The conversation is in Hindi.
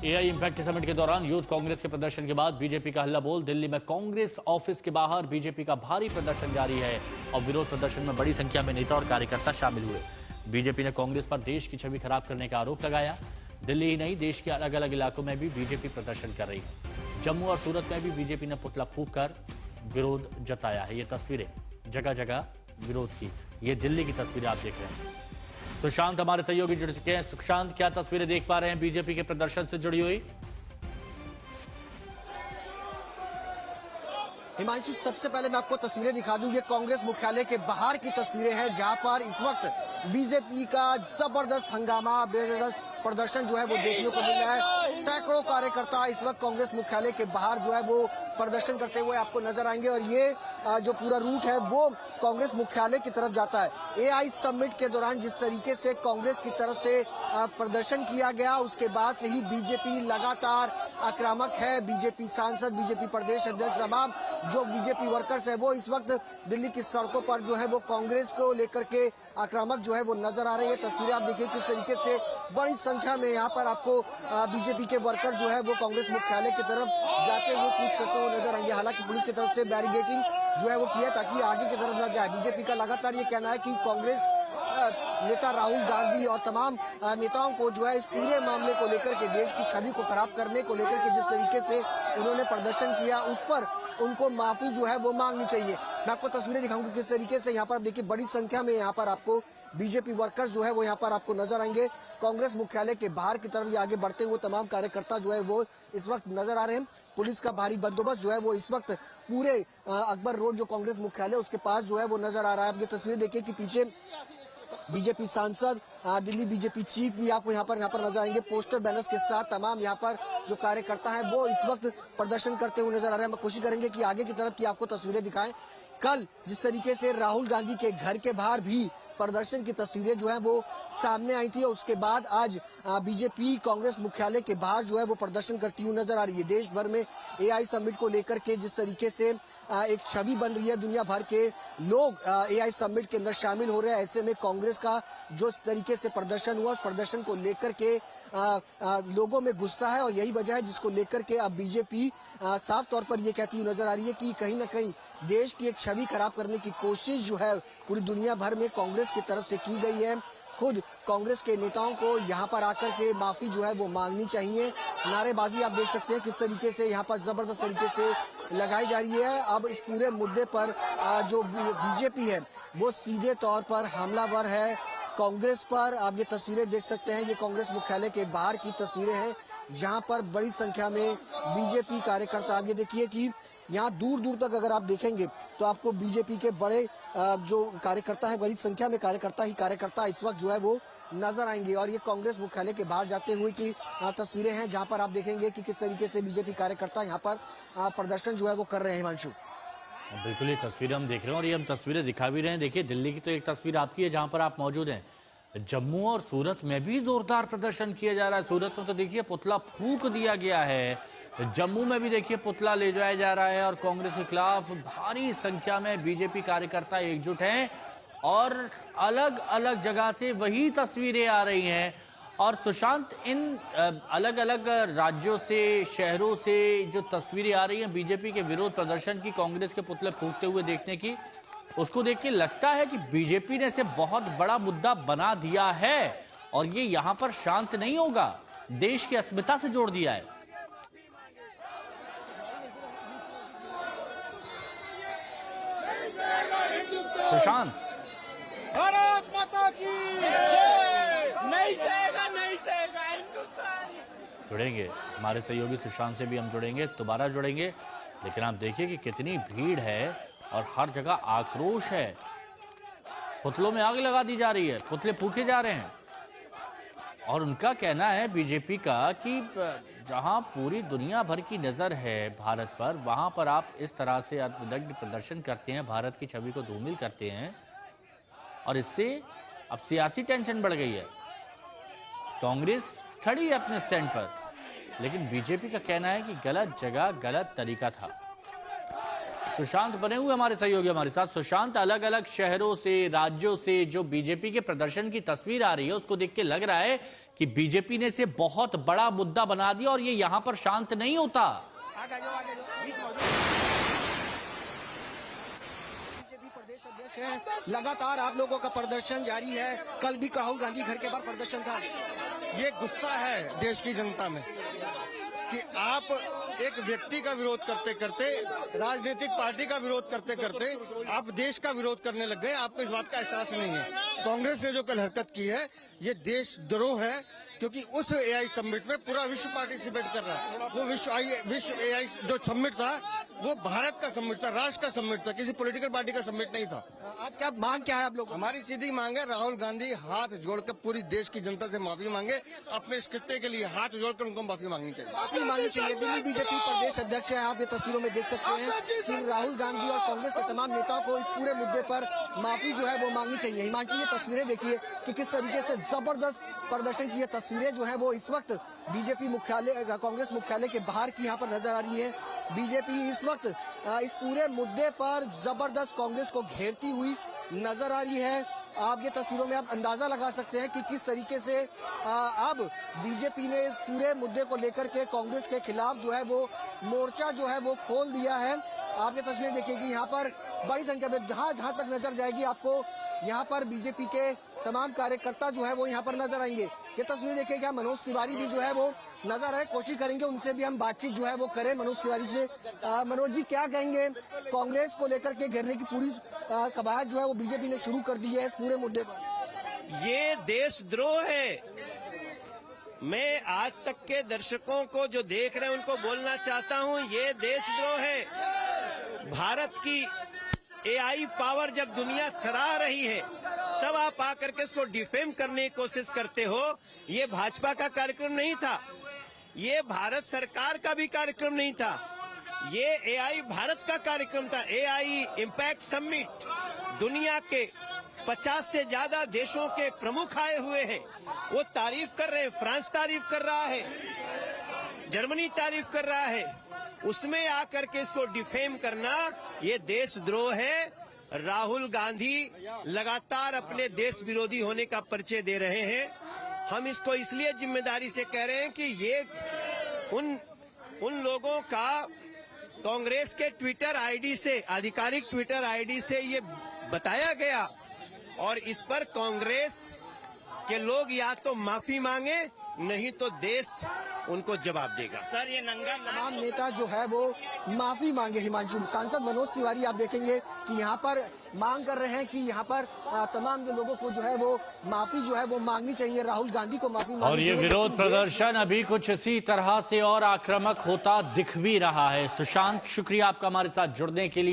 एआई इम्पैक्ट समिट के दौरान यूथ कांग्रेस के प्रदर्शन के बाद बीजेपी का हल्ला बोल। दिल्ली में कांग्रेस ऑफिस के बाहर बीजेपी का भारी प्रदर्शन जारी है और विरोध प्रदर्शन में बड़ी संख्या में नेता और कार्यकर्ता शामिल हुए। बीजेपी ने कांग्रेस पर देश की छवि खराब करने का आरोप लगाया। दिल्ली ही नहीं, देश के अलग अलग इलाकों में भी बीजेपी प्रदर्शन कर रही है। जम्मू और सूरत में भी बीजेपी ने पुतला फूंक कर विरोध जताया है। ये तस्वीरें जगह जगह विरोध की, ये दिल्ली की तस्वीरें आप देख रहे हैं। सुशांत हमारे सहयोगी जुड़ चुके हैं। सुशांत, क्या तस्वीरें देख पा रहे हैं बीजेपी के प्रदर्शन से जुड़ी हुई? हिमांशु, सबसे पहले मैं आपको तस्वीरें दिखा दूं। ये कांग्रेस मुख्यालय के बाहर की तस्वीरें हैं, जहां पर इस वक्त बीजेपी का जबरदस्त हंगामा, बेजबरदस्त प्रदर्शन जो है वो देखने को मिल रहा है। सैकड़ों कार्यकर्ता इस वक्त कांग्रेस मुख्यालय के बाहर जो है वो प्रदर्शन करते हुए आपको नजर आएंगे और ये जो पूरा रूट है वो कांग्रेस मुख्यालय की तरफ जाता है। एआई समिट के दौरान जिस तरीके से कांग्रेस की तरफ से प्रदर्शन किया गया, उसके बाद से ही बीजेपी लगातार आक्रामक है। बीजेपी सांसद, बीजेपी प्रदेश अध्यक्ष, तमाम जो बीजेपी वर्कर्स है वो इस वक्त दिल्ली की सड़कों पर जो है वो कांग्रेस को लेकर के आक्रामक जो है वो नजर आ रही है। तस्वीरें आप देखिए किस तरीके से बड़ी संख्या में यहाँ पर आपको बीजेपी के वर्कर जो है वो कांग्रेस मुख्यालय की तरफ जाते हुए कूच करते हुए नजर आएंगे। हालांकि पुलिस की तरफ से बैरिकेडिंग जो है वो किया ताकि आगे की तरफ न जाए। बीजेपी का लगातार ये कहना है कि कांग्रेस नेता राहुल गांधी और तमाम नेताओं को जो है इस पूरे मामले को लेकर के, देश की छवि को खराब करने को लेकर के जिस तरीके से उन्होंने प्रदर्शन किया, उस पर उनको माफी जो है वो मांगनी चाहिए। मैं आपको तस्वीरें दिखाऊंगी किस तरीके से यहाँ पर आप देखिए बड़ी संख्या में यहाँ पर आपको बीजेपी वर्कर्स जो है वो यहाँ पर आपको नजर आएंगे। कांग्रेस मुख्यालय के बाहर की तरफ ये आगे बढ़ते हुए तमाम कार्यकर्ता जो है वो इस वक्त नजर आ रहे हैं। पुलिस का भारी बंदोबस्त जो है वो इस वक्त पूरे अकबर रोड जो कांग्रेस मुख्यालय उसके पास जो है वो नजर आ रहा है। आप ये तस्वीरें देखिए कि पीछे बीजेपी सांसद, दिल्ली बीजेपी चीफ भी आपको यहाँ पर नजर आएंगे। पोस्टर बैनर्स के साथ तमाम यहाँ पर जो कार्यकर्ता हैं वो इस वक्त प्रदर्शन करते हुए नजर आ रहे हैं। हम कोशिश करेंगे कि आगे की तरफ की आपको तस्वीरें दिखाएं। कल जिस तरीके से राहुल गांधी के घर के बाहर भी प्रदर्शन की तस्वीरें जो है वो सामने आई थी और उसके बाद आज बीजेपी कांग्रेस मुख्यालय के बाहर जो है वो प्रदर्शन करती हुई नजर आ रही है। देश भर में एआई समिट को लेकर के जिस तरीके से एक छवि बन रही है, दुनिया भर के लोग एआई समिट के अंदर शामिल हो रहे हैं। ऐसे में कांग्रेस का जो तरीके से प्रदर्शन हुआ, उस प्रदर्शन को लेकर के लोगों में गुस्सा है और यही वजह है जिसको लेकर के अब बीजेपी साफ तौर पर ये कहती हुई नजर आ रही है कि कहीं ना कहीं देश की एक छवि खराब करने की कोशिश जो है पूरी दुनिया भर में कांग्रेस की तरफ से की गई है। खुद कांग्रेस के नेताओं को यहाँ पर आकर के माफी जो है वो मांगनी चाहिए। नारेबाजी आप देख सकते हैं किस तरीके से यहाँ पर जबरदस्त तरीके से लगाई जा रही है। अब इस पूरे मुद्दे पर जो बीजेपी है वो सीधे तौर पर हमलावर है कांग्रेस पर। आप ये तस्वीरें देख सकते हैं, ये कांग्रेस मुख्यालय के बाहर की तस्वीरें हैं जहां पर बड़ी संख्या में बीजेपी कार्यकर्ता, आप ये देखिए कि यहाँ दूर दूर तक अगर आप देखेंगे तो आपको बीजेपी के बड़े जो कार्यकर्ता है, बड़ी संख्या में कार्यकर्ता इस वक्त जो है वो नजर आएंगे। और ये कांग्रेस मुख्यालय के बाहर जाते हुए की तस्वीरें हैं जहां पर आप देखेंगे कि किस तरीके से बीजेपी कार्यकर्ता यहाँ पर प्रदर्शन जो है वो कर रहे हैं। हिमांशु, बिल्कुल ये तस्वीरें हम देख रहे हैं और ये हम तस्वीरें दिखा भी रहे हैं। देखिए दिल्ली की तो एक तस्वीर आपकी है जहां पर आप मौजूद हैं। जम्मू और सूरत में भी जोरदार प्रदर्शन किया जा रहा है। सूरत में तो देखिए पुतला फूंक दिया गया है, जम्मू में भी देखिए पुतला ले जाया जा रहा है और कांग्रेस के खिलाफ भारी संख्या में बीजेपी कार्यकर्ता एकजुट हैं और अलग अलग जगह से वही तस्वीरें आ रही हैं। और सुशांत, इन अलग अलग राज्यों से, शहरों से जो तस्वीरें आ रही हैं बीजेपी के विरोध प्रदर्शन की, कांग्रेस के पुतले फूंकते हुए देखने की, उसको देख के लगता है कि बीजेपी ने इसे बहुत बड़ा मुद्दा बना दिया है और ये यहां पर शांत नहीं होगा, देश की अस्मिता से जोड़ दिया है। सुशांत, भारत माता की नहीं सहेगा हिंदुस्तान। जुड़ेंगे हमारे सहयोगी सुशांत से भी हम जुड़ेंगे, दोबारा जुड़ेंगे। लेकिन आप देखिए कि कितनी भीड़ है और हर जगह आक्रोश है। पुतलों में आग लगा दी जा रही है, पुतले फूके जा रहे हैं और उनका कहना है बीजेपी का कि जहां पूरी दुनिया भर की नज़र है भारत पर, वहां पर आप इस तरह से अर्थदग्ध प्रदर्शन करते हैं, भारत की छवि को धूमिल करते हैं और इससे अब सियासी टेंशन बढ़ गई है। कांग्रेस खड़ी है अपने स्टैंड पर, लेकिन बीजेपी का कहना है कि गलत जगह गलत तरीका था। सुशांत बने हुए हमारे सहयोगी हमारे साथ। सुशांत, अलग अलग शहरों से, राज्यों से जो बीजेपी के प्रदर्शन की तस्वीर आ रही है, उसको देख के लग रहा है कि बीजेपी ने इसे बहुत बड़ा मुद्दा बना दिया और ये यहां पर शांत नहीं होता। बीजेपी प्रदेश अध्यक्ष हैं, लगातार आप लोगों का प्रदर्शन जारी है। कल भी राहुल गांधी घर के बाहर प्रदर्शन था। ये गुस्सा है देश की जनता में कि आप एक व्यक्ति का विरोध करते करते, राजनीतिक पार्टी का विरोध करते करते आप देश का विरोध करने लग गए। आपको इस बात का एहसास नहीं है। कांग्रेस ने जो कल हरकत की है ये देशद्रोह है, क्योंकि उस एआई समिट में पूरा विश्व पार्टिसिपेट कर रहा है। वो विश्व एआई जो समिट था वो भारत का समिट था, राष्ट्र का समिट था, किसी पॉलिटिकल पार्टी का समिट नहीं था। आप क्या मांग क्या है आप लोग? हमारी सीधी मांग है, राहुल गांधी हाथ जोड़कर पूरी देश की जनता से माफी मांगे। अपने इस कृत्य के लिए हाथ जोड़कर उनको माफी मांगनी चाहिए। माफी मांगनी चाहिए। दिल्ली बीजेपी प्रदेश अध्यक्ष है, आप ये तस्वीरों में देख सकते हैं कि राहुल गांधी और कांग्रेस के तमाम नेताओं को इस पूरे मुद्दे पर माफी जो है वो मांगनी चाहिए। हिमांशु, ये तस्वीरें देखिए कि किस तरीके से जबरदस्त प्रदर्शन की ये तस्वीरें जो है वो इस वक्त बीजेपी मुख्यालय, कांग्रेस मुख्यालय के बाहर की यहाँ पर नजर आ रही है। बीजेपी इस वक्त इस पूरे मुद्दे पर जबरदस्त कांग्रेस को घेरती हुई नजर आ रही है। आप ये तस्वीरों में आप अंदाजा लगा सकते हैं कि किस तरीके से अब बीजेपी ने पूरे मुद्दे को लेकर के कांग्रेस के खिलाफ जो है वो मोर्चा जो है वो खोल दिया है। आप ये तस्वीरें देखिए कि यहाँ पर बड़ी संख्या में जहां तक नजर जाएगी आपको यहाँ पर बीजेपी के तमाम कार्यकर्ता जो है वो यहाँ पर नजर आएंगे। ये तस्वीर देखिए क्या मनोज तिवारी भी जो है वो नजर आए, कोशिश करेंगे उनसे भी हम बातचीत जो है वो करें मनोज तिवारी से। मनोज जी, क्या कहेंगे? कांग्रेस को लेकर के घेरने की पूरी कवायद जो है वो बीजेपी ने शुरू कर दी है इस पूरे मुद्दे पर। ये देशद्रोह है। मैं आज तक के दर्शकों को जो देख रहे हैं उनको बोलना चाहता हूं, ये देशद्रोह है। भारत की एआई पावर जब दुनिया थरा रही है तब आप आकर के इसको डिफेम करने की कोशिश करते हो। ये भाजपा का कार्यक्रम नहीं था, ये भारत सरकार का भी कार्यक्रम नहीं था, ये एआई भारत का कार्यक्रम था। एआई इम्पैक्ट समिट, दुनिया के 50 से ज्यादा देशों के प्रमुख आए हुए हैं, वो तारीफ कर रहे हैं। फ्रांस तारीफ कर रहा है, जर्मनी तारीफ कर रहा है, उसमें आकर के इसको डिफेम करना ये देशद्रोह है। राहुल गांधी लगातार अपने देश विरोधी होने का परिचय दे रहे हैं। हम इसको इसलिए जिम्मेदारी से कह रहे हैं कि ये उन लोगों का कांग्रेस के ट्विटर आईडी से, आधिकारिक ट्विटर आईडी से ये बताया गया और इस पर कांग्रेस के लोग या तो माफी मांगे नहीं तो देश उनको जवाब देगा। सर, ये नंगा तमाम नेता जो है वो माफी मांगे। हिमांशु, सांसद मनोज तिवारी आप देखेंगे कि यहाँ पर मांग कर रहे हैं कि यहाँ पर तमाम जो लोगों को जो है वो माफी जो है वो मांगनी चाहिए, राहुल गांधी को माफी मांगनी और ये चाहिए। विरोध प्रदर्शन अभी कुछ इसी तरह से और आक्रामक होता दिख भी रहा है। सुशांत, शुक्रिया आपका हमारे साथ जुड़ने के लिए।